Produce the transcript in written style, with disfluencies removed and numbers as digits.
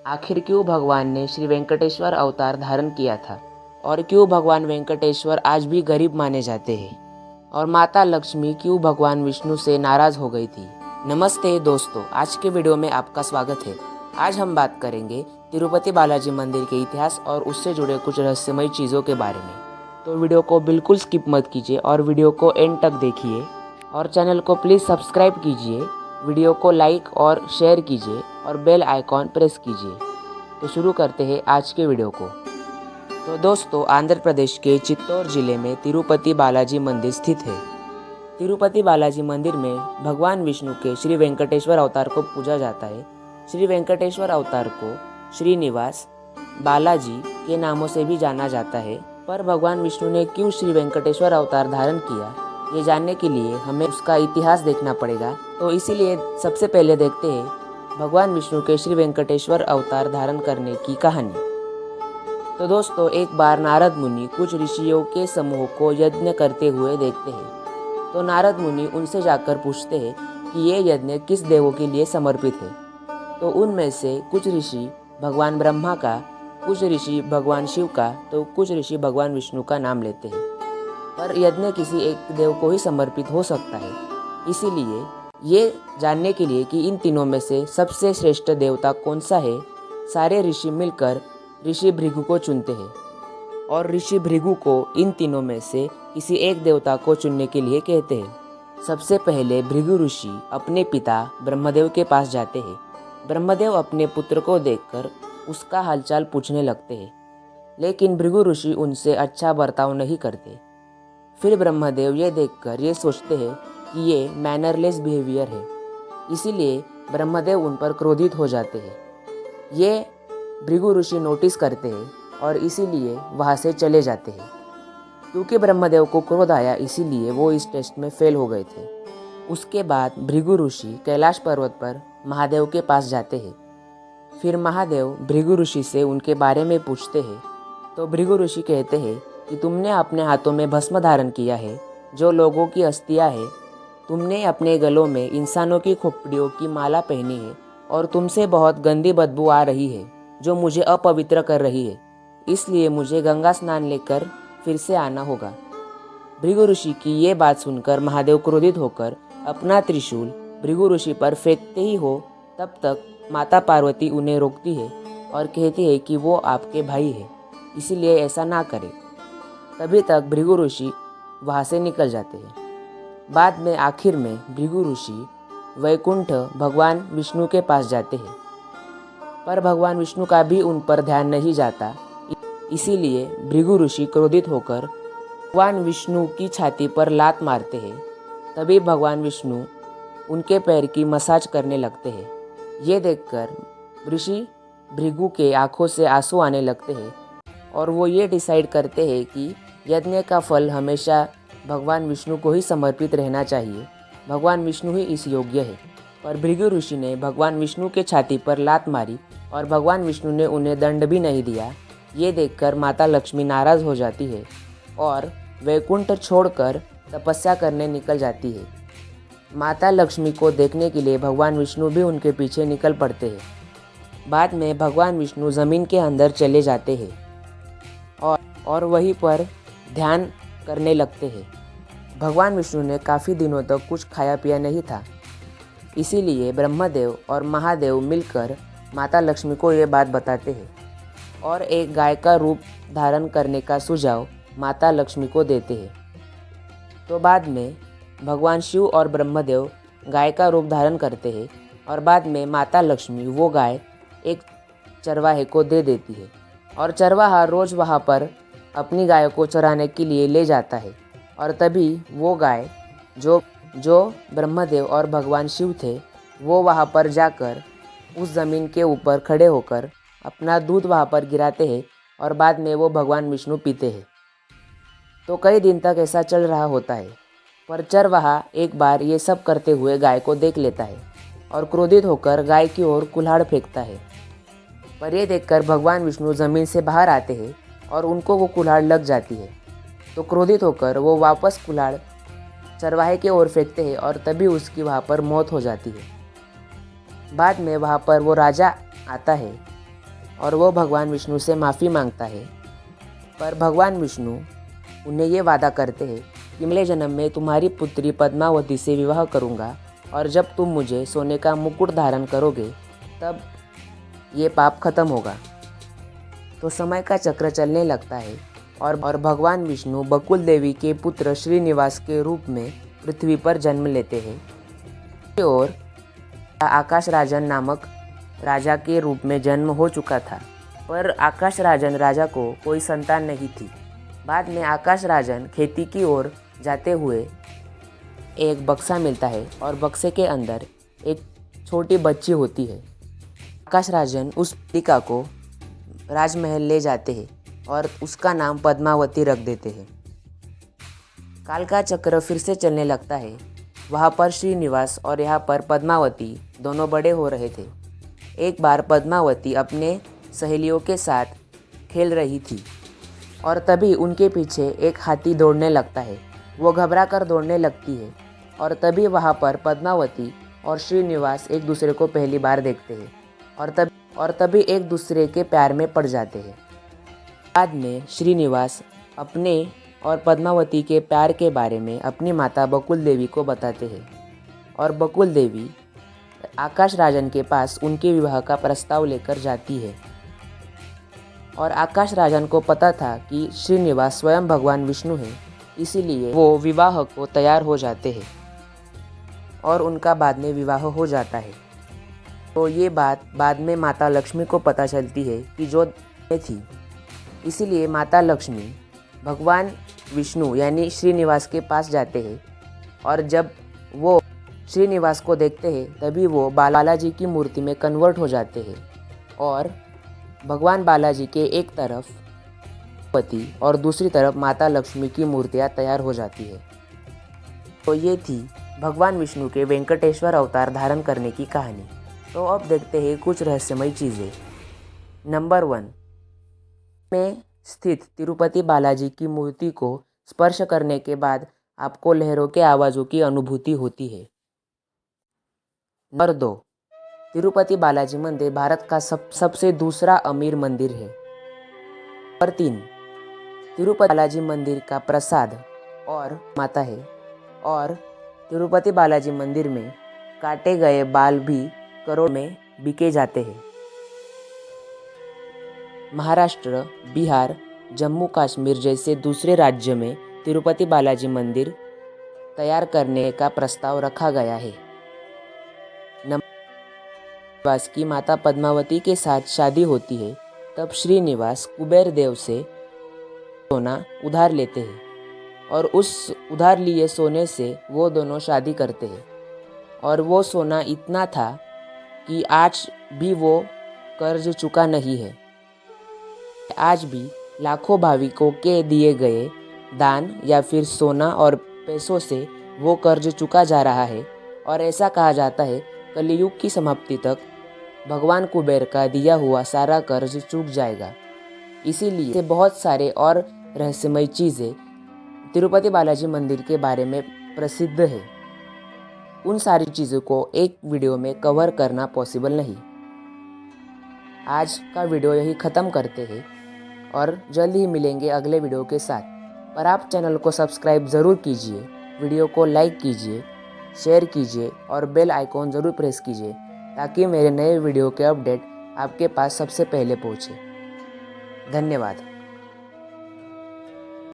आखिर क्यों भगवान ने श्री वेंकटेश्वर अवतार धारण किया था और क्यों भगवान वेंकटेश्वर आज भी गरीब माने जाते हैं और माता लक्ष्मी क्यों भगवान विष्णु से नाराज हो गई थी। नमस्ते दोस्तों, आज के वीडियो में आपका स्वागत है। आज हम बात करेंगे तिरुपति बालाजी मंदिर के इतिहास और उससे जुड़े कुछ रहस्यमय चीज़ों के बारे में। तो वीडियो को बिल्कुल स्किप मत कीजिए और वीडियो को एंड तक देखिए और चैनल को प्लीज़ सब्सक्राइब कीजिए, वीडियो को लाइक और शेयर कीजिए और बेल आइकॉन प्रेस कीजिए। तो शुरू करते हैं आज के वीडियो को। तो दोस्तों, आंध्र प्रदेश के चित्तौड़ जिले में तिरुपति बालाजी मंदिर स्थित है। तिरुपति बालाजी मंदिर में भगवान विष्णु के श्री वेंकटेश्वर अवतार को पूजा जाता है। श्री वेंकटेश्वर अवतार को श्रीनिवास, बालाजी के नामों से भी जाना जाता है। पर भगवान विष्णु ने क्यों श्री वेंकटेश्वर अवतार धारण किया, ये जानने के लिए हमें उसका इतिहास देखना पड़ेगा। तो इसीलिए सबसे पहले देखते हैं भगवान विष्णु के श्री वेंकटेश्वर अवतार धारण करने की कहानी। तो दोस्तों, एक बार नारद मुनि कुछ ऋषियों के समूह को यज्ञ करते हुए देखते हैं। तो नारद मुनि उनसे जाकर पूछते हैं कि ये यज्ञ किस देवों के लिए समर्पित है। तो उनमें से कुछ ऋषि भगवान ब्रह्मा का, कुछ ऋषि भगवान शिव का, तो कुछ ऋषि भगवान विष्णु का नाम लेते हैं। पर यज्ञ किसी एक देव को ही समर्पित हो सकता है। इसीलिए ये जानने के लिए कि इन तीनों में से सबसे श्रेष्ठ देवता कौन सा है, सारे ऋषि मिलकर ऋषि भृगु को चुनते हैं और ऋषि भृगु को इन तीनों में से किसी एक देवता को चुनने के लिए कहते हैं। सबसे पहले भृगु ऋषि अपने पिता ब्रह्मदेव के पास जाते हैं। ब्रह्मदेव अपने पुत्र को देखकर उसका हालचाल पूछने लगते हैं, लेकिन भृगु ऋषि उनसे अच्छा बर्ताव नहीं करते। फिर ब्रह्मदेव ये देखकर ये सोचते हैं कि ये मैनरलेस बिहेवियर है, इसीलिए ब्रह्मदेव उन पर क्रोधित हो जाते हैं। ये भृगु ऋषि नोटिस करते हैं और इसीलिए वहाँ से चले जाते हैं। क्योंकि ब्रह्मदेव को क्रोध आया, इसीलिए वो इस टेस्ट में फेल हो गए थे। उसके बाद भृगु ऋषि कैलाश पर्वत पर महादेव के पास जाते हैं। फिर महादेव भृगु ऋषि से उनके बारे में पूछते हैं। तो भृगु ऋषि कहते हैं कि तुमने अपने हाथों में भस्म धारण किया है जो लोगों की अस्थियां है, तुमने अपने गलों में इंसानों की खोपड़ियों की माला पहनी है और तुमसे बहुत गंदी बदबू आ रही है जो मुझे अपवित्र कर रही है, इसलिए मुझे गंगा स्नान लेकर फिर से आना होगा। भृगु ऋषि की ये बात सुनकर महादेव क्रोधित होकर अपना त्रिशूल भृगु ऋषि पर फेंकते ही हो, तब तक माता पार्वती उन्हें रोकती है और कहती है कि वो आपके भाई है, इसीलिए ऐसा ना करें। तभी तक भृगु ऋषि वहाँ से निकल जाते हैं। बाद में आखिर में भृगु ऋषि वैकुंठ भगवान विष्णु के पास जाते हैं, पर भगवान विष्णु का भी उन पर ध्यान नहीं जाता। इसीलिए भृगु ऋषि क्रोधित होकर भगवान विष्णु की छाती पर लात मारते हैं। तभी भगवान विष्णु उनके पैर की मसाज करने लगते हैं। ये देखकर ऋषि भृगु के आंखों से आंसू आने लगते हैं और वो ये डिसाइड करते हैं कि यज्ञ का फल हमेशा भगवान विष्णु को ही समर्पित रहना चाहिए, भगवान विष्णु ही इस योग्य है। पर भृगु ऋषि ने भगवान विष्णु के छाती पर लात मारी और भगवान विष्णु ने उन्हें दंड भी नहीं दिया। ये देखकर माता लक्ष्मी नाराज हो जाती है और वैकुंठ छोड़कर तपस्या करने निकल जाती है। माता लक्ष्मी को देखने के लिए भगवान विष्णु भी उनके पीछे निकल पड़ते हैं। बाद में भगवान विष्णु ज़मीन के अंदर चले जाते हैं और वहीं पर ध्यान करने लगते हैं। भगवान विष्णु ने काफ़ी दिनों तक कुछ खाया पिया नहीं था, इसीलिए ब्रह्मदेव और महादेव मिलकर माता लक्ष्मी को ये बात बताते हैं और एक गाय का रूप धारण करने का सुझाव माता लक्ष्मी को देते हैं। तो बाद में भगवान शिव और ब्रह्मदेव गाय का रूप धारण करते हैं और बाद में माता लक्ष्मी वो गाय एक चरवाहे को दे देती है और चरवाहा रोज़ वहाँ पर अपनी गाय को चराने के लिए ले जाता है। और तभी वो गाय जो ब्रह्मदेव और भगवान शिव थे, वो वहाँ पर जाकर उस ज़मीन के ऊपर खड़े होकर अपना दूध वहाँ पर गिराते हैं और बाद में वो भगवान विष्णु पीते हैं। तो कई दिन तक ऐसा चल रहा होता है, पर चरवाहा एक बार ये सब करते हुए गाय को देख लेता है और क्रोधित होकर गाय की ओर कुल्हाड़ फेंकता है। पर यह देखकर भगवान विष्णु ज़मीन से बाहर आते हैं और उनको वो कुल्हाड़ लग जाती है। तो क्रोधित होकर वो वापस कुल्हाड़ चरवाहे की ओर फेंकते हैं और तभी उसकी वहाँ पर मौत हो जाती है। बाद में वहाँ पर वो राजा आता है और वो भगवान विष्णु से माफ़ी मांगता है। पर भगवान विष्णु उन्हें ये वादा करते हैं कि अगले जन्म में तुम्हारी पुत्री पद्मावती से विवाह करूँगा और जब तुम मुझे सोने का मुकुट धारण करोगे तब ये पाप खत्म होगा। तो समय का चक्र चलने लगता है और भगवान विष्णु बकुल देवी के पुत्र श्रीनिवास के रूप में पृथ्वी पर जन्म लेते हैं। और आकाश राजन नामक राजा के रूप में जन्म हो चुका था, पर आकाश राजन राजा को कोई संतान नहीं थी। बाद में आकाश राजन खेती की ओर जाते हुए एक बक्सा मिलता है और बक्से के अंदर एक छोटी बच्ची होती है। आकाश राजन उस बालिका को राजमहल ले जाते हैं और उसका नाम पद्मावती रख देते हैं। काल का चक्र फिर से चलने लगता है। वहाँ पर श्रीनिवास और यहाँ पर पद्मावती दोनों बड़े हो रहे थे। एक बार पद्मावती अपने सहेलियों के साथ खेल रही थी और तभी उनके पीछे एक हाथी दौड़ने लगता है। वो घबरा कर दौड़ने लगती है और तभी वहाँ पर पद्मावती और श्रीनिवास एक दूसरे को पहली बार देखते हैं और तभी एक दूसरे के प्यार में पड़ जाते हैं। बाद में श्रीनिवास अपने और पद्मावती के प्यार के बारे में अपनी माता बकुल देवी को बताते हैं और बकुल देवी आकाश राजन के पास उनके विवाह का प्रस्ताव लेकर जाती है। और आकाश राजन को पता था कि श्रीनिवास स्वयं भगवान विष्णु हैं, इसीलिए वो विवाह को तैयार हो जाते हैं और उनका बाद में विवाह हो जाता है। तो ये बात बाद में माता लक्ष्मी को पता चलती है कि जो थी, इसीलिए माता लक्ष्मी भगवान विष्णु यानी श्रीनिवास के पास जाते हैं और जब वो श्रीनिवास को देखते हैं तभी वो बालाजी की मूर्ति में कन्वर्ट हो जाते हैं और भगवान बालाजी के एक तरफ पति और दूसरी तरफ माता लक्ष्मी की मूर्तियाँ तैयार हो जाती है। तो ये थी भगवान विष्णु के वेंकटेश्वर अवतार धारण करने की कहानी। तो अब देखते हैं कुछ रहस्यमय चीज़ें। नंबर 1 में स्थित तिरुपति बालाजी की मूर्ति को स्पर्श करने के बाद आपको लहरों के आवाज़ों की अनुभूति होती है। नंबर 2 तिरुपति बालाजी मंदिर भारत का सबसे दूसरा अमीर मंदिर है। नंबर 3 तिरुपति बालाजी मंदिर का प्रसाद और माता है और तिरुपति बालाजी मंदिर में काटे गए बाल भी करोड़ में बिके जाते हैं। महाराष्ट्र, बिहार, जम्मू कश्मीर जैसे दूसरे राज्य में तिरुपति बालाजी मंदिर तैयार करने का प्रस्ताव रखा गया है। श्रीनिवास की माता पद्मावती के साथ शादी होती है तब श्रीनिवास कुबेर देव से सोना उधार लेते हैं और उस उधार लिए सोने से वो दोनों शादी करते हैं और वो सोना इतना था कि आज भी वो कर्ज चुका नहीं है। आज भी लाखों भाविकों के दिए गए दान या फिर सोना और पैसों से वो कर्ज चुका जा रहा है और ऐसा कहा जाता है कलियुग की समाप्ति तक भगवान कुबेर का दिया हुआ सारा कर्ज चूक जाएगा। इसीलिए बहुत सारे और रहस्यमय चीज़ें तिरुपति बालाजी मंदिर के बारे में प्रसिद्ध है। उन सारी चीज़ों को एक वीडियो में कवर करना पॉसिबल नहीं। आज का वीडियो यही ख़त्म करते हैं और जल्द ही मिलेंगे अगले वीडियो के साथ। पर आप चैनल को सब्सक्राइब ज़रूर कीजिए, वीडियो को लाइक कीजिए, शेयर कीजिए और बेल आइकॉन ज़रूर प्रेस कीजिए ताकि मेरे नए वीडियो के अपडेट आपके पास सबसे पहले पहुँचे। धन्यवाद।